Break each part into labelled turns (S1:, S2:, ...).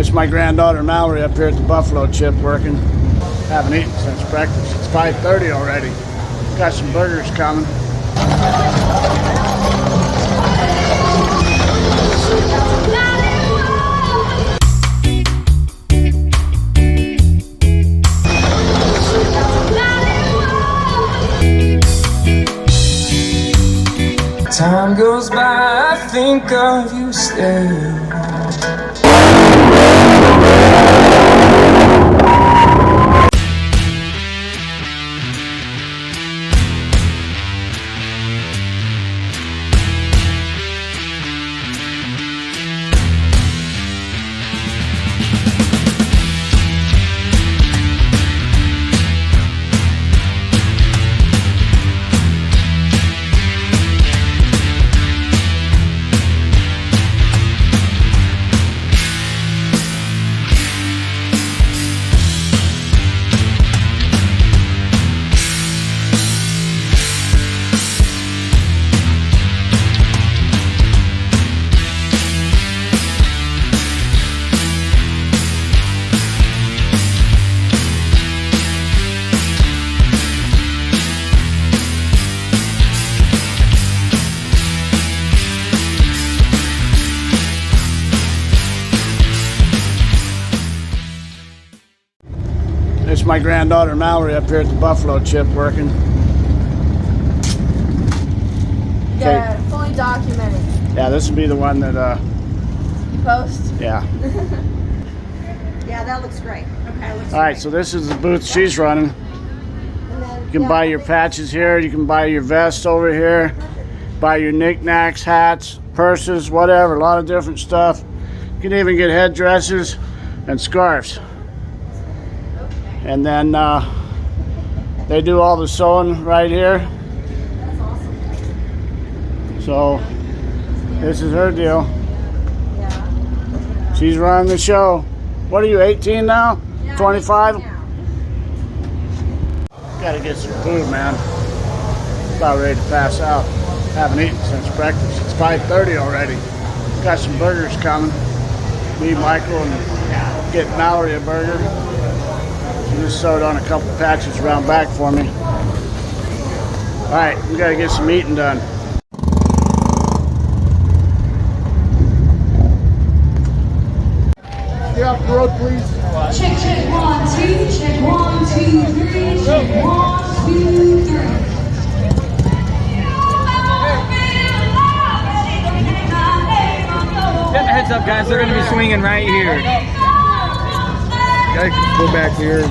S1: It's my granddaughter Mallory up here at the Buffalo Chip working. Haven't eaten since breakfast. It's 5:30 already. Got some burgers coming.
S2: Time goes by, I think of you still.
S1: It's my granddaughter Mallory up here at the Buffalo Chip working.
S3: Yeah, fully documented.
S1: Yeah, this will be the one that
S3: You post?
S1: yeah.
S3: Yeah, that looks great. Okay, looks
S1: All right, so this is the booth she's running. You can buy your patches here, you can buy your vest over here, buy your knickknacks, hats, purses, whatever, a lot of different stuff. You can even get headdresses and scarves. And then they do all the sewing right here.
S3: That's awesome.
S1: So this is her deal.
S3: Yeah.
S1: She's running the show. What are you, 18 now?
S3: Yeah,
S1: 25?
S3: yeah.
S1: Gotta get some food, man. About ready to pass out. Haven't eaten since breakfast. It's 5:30 already. Got some burgers coming. Me, Michael, and get Mallory a burger. She just sewed on a couple patches around back for me. All right, we gotta get some eating done. Get off the road, please.
S4: Check, check, 1, 2, check, 1, 2, 3, check, 1, 2, 3.
S2: Get the heads up, guys. They're going to be swinging right here. Gotta go back here.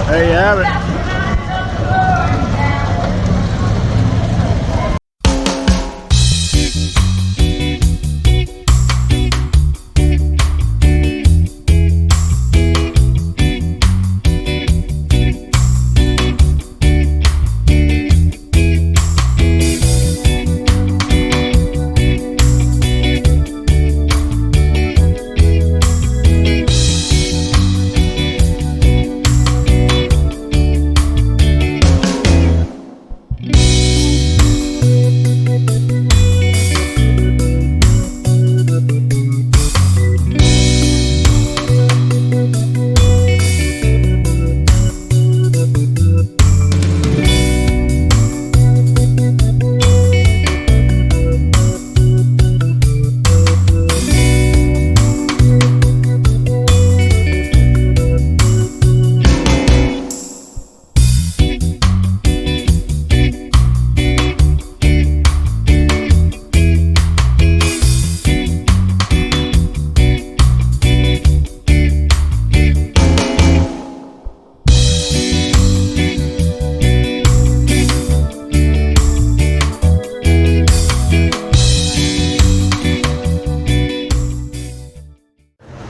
S1: There you have it.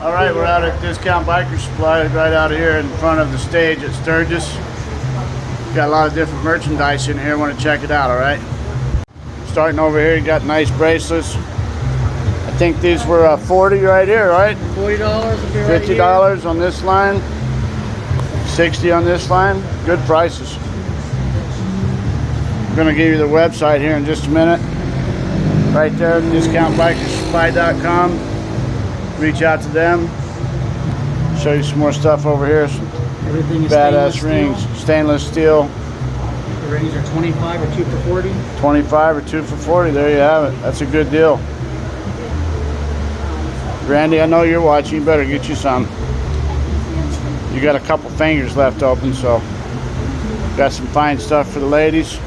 S1: Alright, we're out at Discount Biker Supply right out here in front of the stage at Sturgis. Got a lot of different merchandise in here. Want to check it out, alright? Starting over here, you got nice bracelets. I think these were 40 right here, right?
S5: $40 if you're right here.
S1: $50 on this line. 60 on this line. Good prices. I'm gonna give you the website here in just a minute. Right there, discountbikersupply.com. Reach out to them. Show you some more stuff over here. Some
S5: Everything is
S1: badass
S5: stainless
S1: rings.
S5: steel.
S1: Stainless steel.
S5: The rings are 25 or 2 for 40.
S1: 25 or 2 for 40. There you have it. That's a good deal. Randy, I know you're watching. You better get you some. You got a couple fingers left open, so got some fine stuff for the ladies.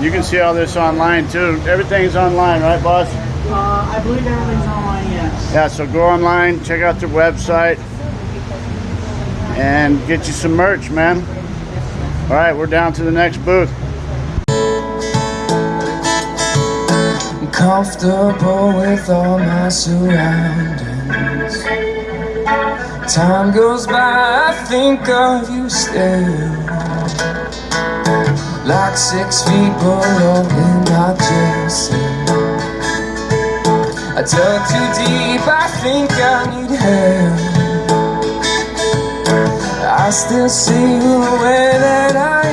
S1: You can see all this online too. Everything's online, right, boss?
S5: I believe everything's online, yes.
S1: Yeah, so go online, check out their website, and get you some merch, man. All right, we're down to the next booth.
S2: I'm comfortable with all my surroundings. Time goes by, I think of you still. Like 6 feet below in my jail cell. I dug too deep, I think I need help. I still see you the way that I